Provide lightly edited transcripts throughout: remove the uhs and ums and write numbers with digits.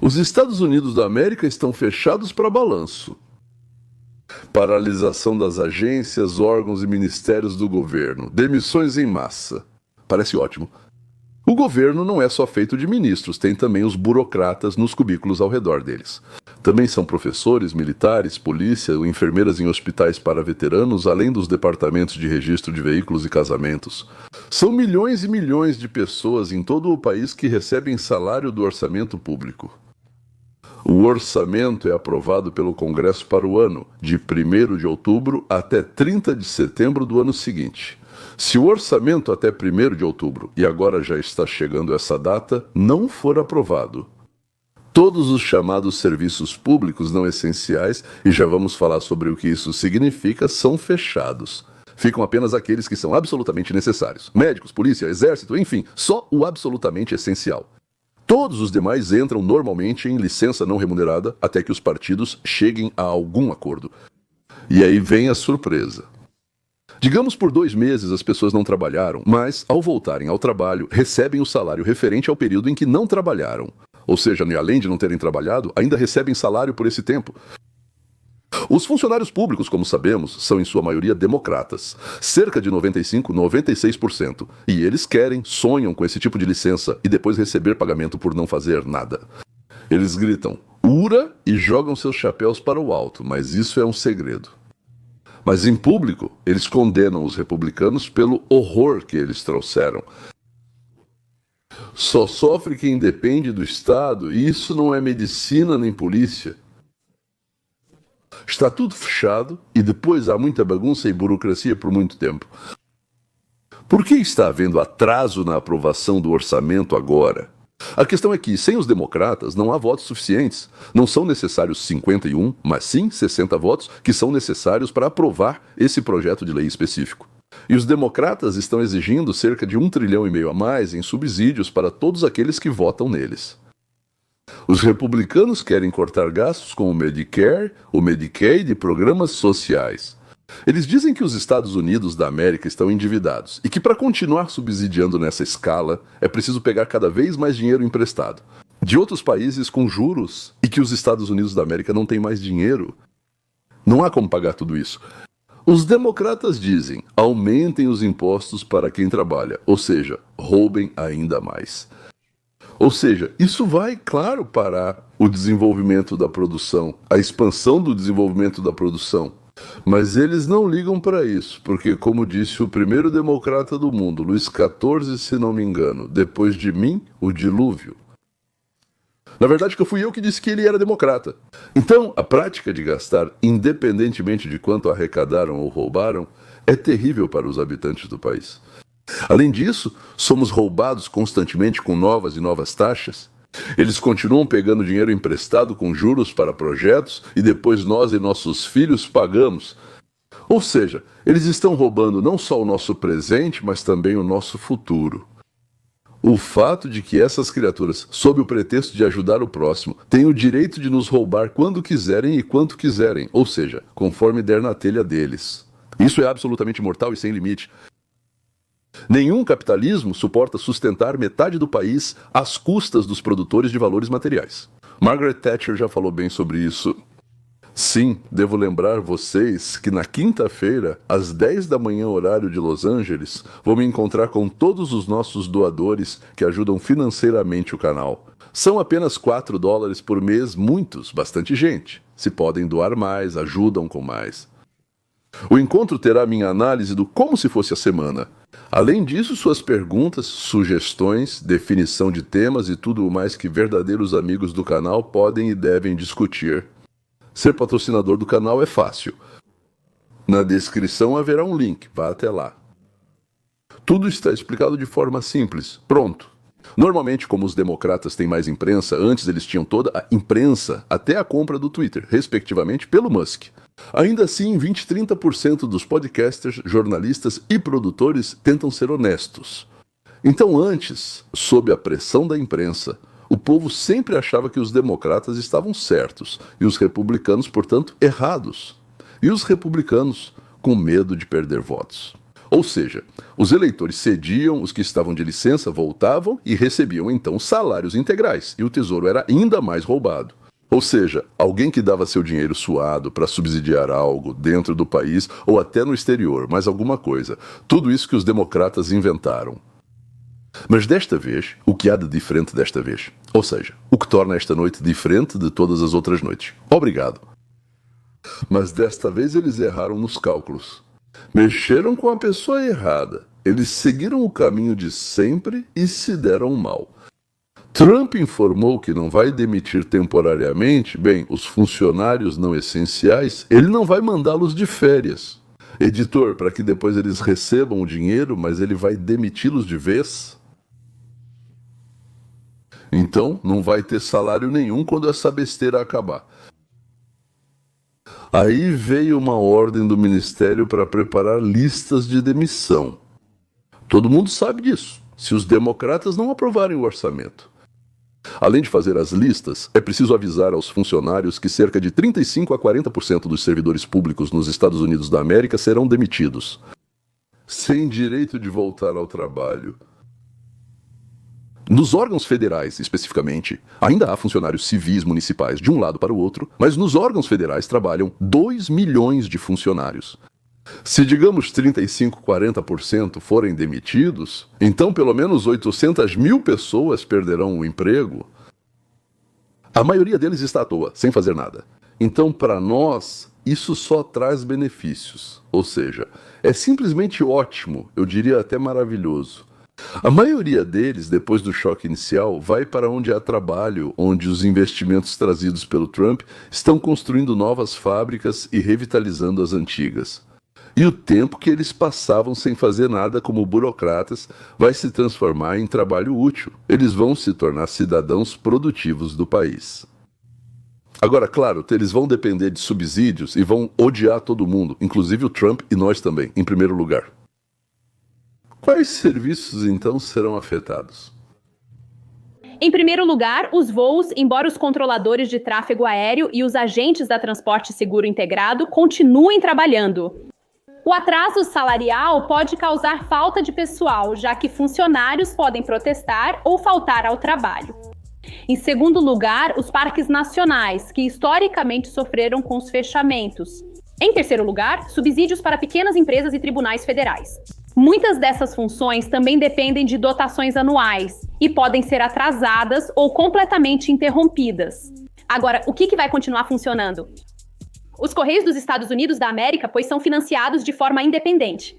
Os Estados Unidos da América estão fechados para balanço. Paralisação das agências, órgãos e ministérios do governo. Demissões em massa. Parece ótimo. O governo não é só feito de ministros, tem também os burocratas nos cubículos ao redor deles. Também são professores, militares, polícia, enfermeiras em hospitais para veteranos, além dos departamentos de registro de veículos e casamentos. São milhões e milhões de pessoas em todo o país que recebem salário do orçamento público. O orçamento é aprovado pelo Congresso para o ano, de 1º de outubro até 30 de setembro do ano seguinte. Se o orçamento até 1º de outubro, e agora já está chegando essa data, não for aprovado, todos os chamados serviços públicos não essenciais, e já vamos falar sobre o que isso significa, são fechados. Ficam apenas aqueles que são absolutamente necessários. Médicos, polícia, exército, enfim, só o absolutamente essencial. Todos os demais entram normalmente em licença não remunerada até que os partidos cheguem a algum acordo. E aí vem a surpresa. Digamos por 2 meses as pessoas não trabalharam, mas, ao voltarem ao trabalho, recebem o salário referente ao período em que não trabalharam. Ou seja, além de não terem trabalhado, ainda recebem salário por esse tempo. Os funcionários públicos, como sabemos, são em sua maioria democratas, cerca de 95, 96%, e eles querem, sonham com esse tipo de licença e depois receber pagamento por não fazer nada. Eles gritam "Ura" e jogam seus chapéus para o alto, mas isso é um segredo. Mas em público, eles condenam os republicanos pelo horror que eles trouxeram. Só sofre quem depende do Estado, e isso não é medicina nem polícia. Está tudo fechado e depois há muita bagunça e burocracia por muito tempo. Por que está havendo atraso na aprovação do orçamento agora? A questão é que, sem os democratas, não há votos suficientes. Não são necessários 51, mas sim 60 votos que são necessários para aprovar esse projeto de lei específico. E os democratas estão exigindo cerca de 1,5 trilhão a mais em subsídios para todos aqueles que votam neles. Os republicanos querem cortar gastos com o Medicare, o Medicaid e programas sociais. Eles dizem que os Estados Unidos da América estão endividados e que para continuar subsidiando nessa escala é preciso pegar cada vez mais dinheiro emprestado de outros países com juros e que os Estados Unidos da América não têm mais dinheiro. Não há como pagar tudo isso. Os democratas dizem: aumentem os impostos para quem trabalha, ou seja, roubem ainda mais. Ou seja, isso vai, claro, parar o desenvolvimento da produção, a expansão do desenvolvimento da produção. Mas eles não ligam para isso, porque, como disse o primeiro democrata do mundo, Luís XIV, se não me engano, depois de mim, o dilúvio. Na verdade, fui eu que disse que ele era democrata. Então, a prática de gastar, independentemente de quanto arrecadaram ou roubaram, é terrível para os habitantes do país. Além disso, somos roubados constantemente com novas e novas taxas. Eles continuam pegando dinheiro emprestado com juros para projetos e depois nós e nossos filhos pagamos. Ou seja, eles estão roubando não só o nosso presente, mas também o nosso futuro. O fato de que essas criaturas, sob o pretexto de ajudar o próximo, têm o direito de nos roubar quando quiserem e quanto quiserem, ou seja, conforme der na telha deles. Isso é absolutamente mortal e sem limite. Nenhum capitalismo suporta sustentar metade do país às custas dos produtores de valores materiais. Margaret Thatcher já falou bem sobre isso. Sim, devo lembrar vocês que na quinta-feira, às 10 da manhã, horário de Los Angeles, vou me encontrar com todos os nossos doadores que ajudam financeiramente o canal. São apenas $4 por mês, muitos, bastante gente. Se podem doar mais, ajudam com mais. O encontro terá minha análise do como se fosse a semana. Além disso, suas perguntas, sugestões, definição de temas e tudo o mais que verdadeiros amigos do canal podem e devem discutir. Ser patrocinador do canal é fácil. Na descrição haverá um link, vá até lá. Tudo está explicado de forma simples. Pronto. Normalmente, como os democratas têm mais imprensa, antes eles tinham toda a imprensa, até a compra do Twitter, respectivamente, pelo Musk. Ainda assim, 20 a 30% dos podcasters, jornalistas e produtores tentam ser honestos. Então antes, sob a pressão da imprensa, o povo sempre achava que os democratas estavam certos e os republicanos, portanto, errados. E os republicanos com medo de perder votos. Ou seja, os eleitores cediam, os que estavam de licença voltavam e recebiam então salários integrais, e o tesouro era ainda mais roubado. Ou seja, alguém que dava seu dinheiro suado para subsidiar algo dentro do país ou até no exterior, mais alguma coisa. Tudo isso que os democratas inventaram. Mas desta vez, o que há de diferente desta vez? Ou seja, o que torna esta noite diferente de todas as outras noites? Obrigado. Mas desta vez eles erraram nos cálculos. Mexeram com a pessoa errada. Eles seguiram o caminho de sempre e se deram mal. Trump informou que não vai demitir temporariamente, os funcionários não essenciais, ele não vai mandá-los de férias. Editor, para que depois eles recebam o dinheiro, mas ele vai demiti-los de vez? Então, não vai ter salário nenhum quando essa besteira acabar. Aí veio uma ordem do ministério para preparar listas de demissão. Todo mundo sabe disso, se os democratas não aprovarem o orçamento. Além de fazer as listas, é preciso avisar aos funcionários que cerca de 35 a 40% dos servidores públicos nos Estados Unidos da América serão demitidos, sem direito de voltar ao trabalho. Nos órgãos federais, especificamente, ainda há funcionários civis municipais de um lado para o outro, mas nos órgãos federais trabalham 2 milhões de funcionários. Se, digamos, 35, 40% forem demitidos, então pelo menos 800 mil pessoas perderão o emprego. A maioria deles está à toa, sem fazer nada. Então, para nós, isso só traz benefícios. Ou seja, é simplesmente ótimo, eu diria até maravilhoso. A maioria deles, depois do choque inicial, vai para onde há trabalho, onde os investimentos trazidos pelo Trump estão construindo novas fábricas e revitalizando as antigas. E o tempo que eles passavam sem fazer nada como burocratas vai se transformar em trabalho útil. Eles vão se tornar cidadãos produtivos do país. Agora, claro, eles vão depender de subsídios e vão odiar todo mundo, inclusive o Trump e nós também, em primeiro lugar. Quais serviços, então, serão afetados? Em primeiro lugar, os voos, embora os controladores de tráfego aéreo e os agentes da Transporte Seguro Integrado continuem trabalhando. O atraso salarial pode causar falta de pessoal, já que funcionários podem protestar ou faltar ao trabalho. Em segundo lugar, os parques nacionais, que historicamente sofreram com os fechamentos. Em terceiro lugar, subsídios para pequenas empresas e tribunais federais. Muitas dessas funções também dependem de dotações anuais e podem ser atrasadas ou completamente interrompidas. Agora, o que vai continuar funcionando? Os Correios dos Estados Unidos da América, pois são financiados de forma independente.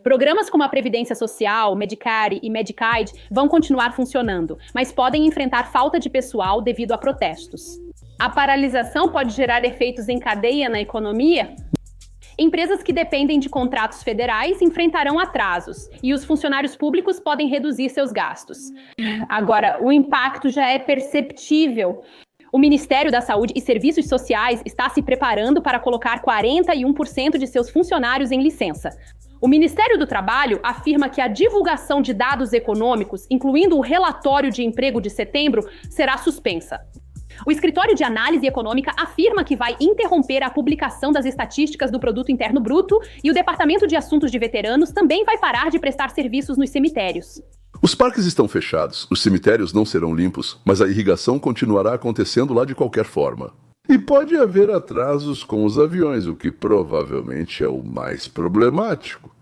Programas como a Previdência Social, Medicare e Medicaid vão continuar funcionando, mas podem enfrentar falta de pessoal devido a protestos. A paralisação pode gerar efeitos em cadeia na economia? Empresas que dependem de contratos federais enfrentarão atrasos e os funcionários públicos podem reduzir seus gastos. Agora, o impacto já é perceptível. O Ministério da Saúde e Serviços Sociais está se preparando para colocar 41% de seus funcionários em licença. O Ministério do Trabalho afirma que a divulgação de dados econômicos, incluindo o relatório de emprego de setembro, será suspensa. O Escritório de Análise Econômica afirma que vai interromper a publicação das estatísticas do Produto Interno Bruto e o Departamento de Assuntos de Veteranos também vai parar de prestar serviços nos cemitérios. Os parques estão fechados, os cemitérios não serão limpos, mas a irrigação continuará acontecendo lá de qualquer forma. E pode haver atrasos com os aviões, o que provavelmente é o mais problemático.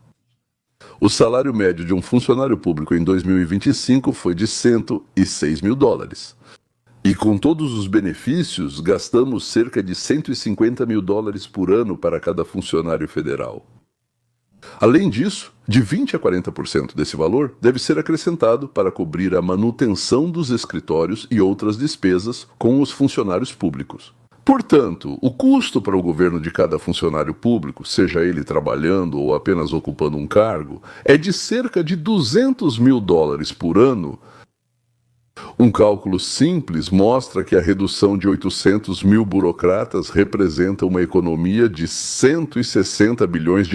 O salário médio de um funcionário público em 2025 foi de $106 mil. E com todos os benefícios, gastamos cerca de $150 mil por ano para cada funcionário federal. Além disso, de 20% a 40% desse valor deve ser acrescentado para cobrir a manutenção dos escritórios e outras despesas com os funcionários públicos. Portanto, o custo para o governo de cada funcionário público, seja ele trabalhando ou apenas ocupando um cargo, é de cerca de $200 mil por ano. Um cálculo simples mostra que a redução de 800 mil burocratas representa uma economia de $160 bilhões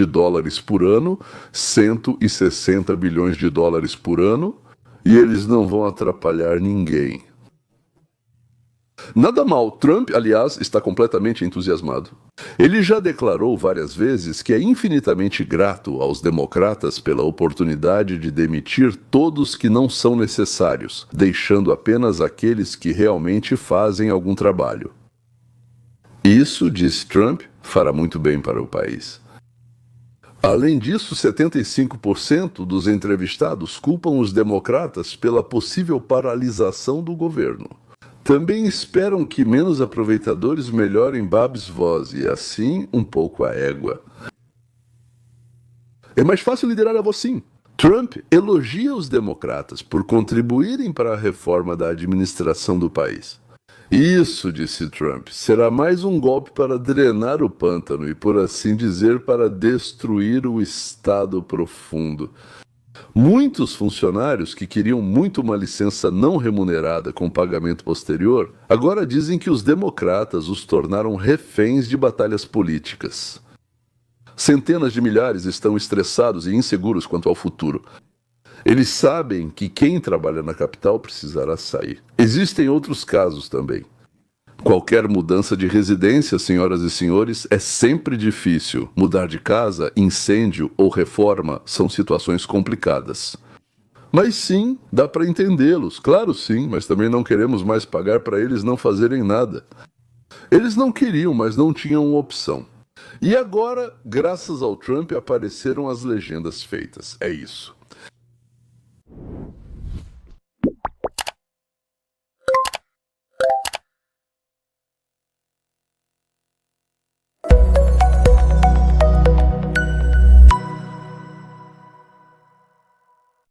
por ano, $160 bilhões por ano, e eles não vão atrapalhar ninguém. Nada mal, Trump, aliás, está completamente entusiasmado. Ele já declarou várias vezes que é infinitamente grato aos democratas pela oportunidade de demitir todos que não são necessários, deixando apenas aqueles que realmente fazem algum trabalho. Isso, disse Trump, fará muito bem para o país. Além disso, 75% dos entrevistados culpam os democratas pela possível paralisação do governo. Também esperam que menos aproveitadores melhorem Babs voz e, assim, um pouco a égua. É mais fácil liderar a voz, sim. Trump elogia os democratas por contribuírem para a reforma da administração do país. Isso, disse Trump, será mais um golpe para drenar o pântano e, por assim dizer, para destruir o Estado profundo. Muitos funcionários que queriam muito uma licença não remunerada com pagamento posterior, agora dizem que os democratas os tornaram reféns de batalhas políticas. Centenas de milhares estão estressados e inseguros quanto ao futuro. Eles sabem que quem trabalha na capital precisará sair. Existem outros casos também. Qualquer mudança de residência, senhoras e senhores, é sempre difícil. Mudar de casa, incêndio ou reforma são situações complicadas. Mas sim, dá para entendê-los. Claro sim, mas também não queremos mais pagar para eles não fazerem nada. Eles não queriam, mas não tinham opção. E agora, graças ao Trump, apareceram as legendas feitas. É isso.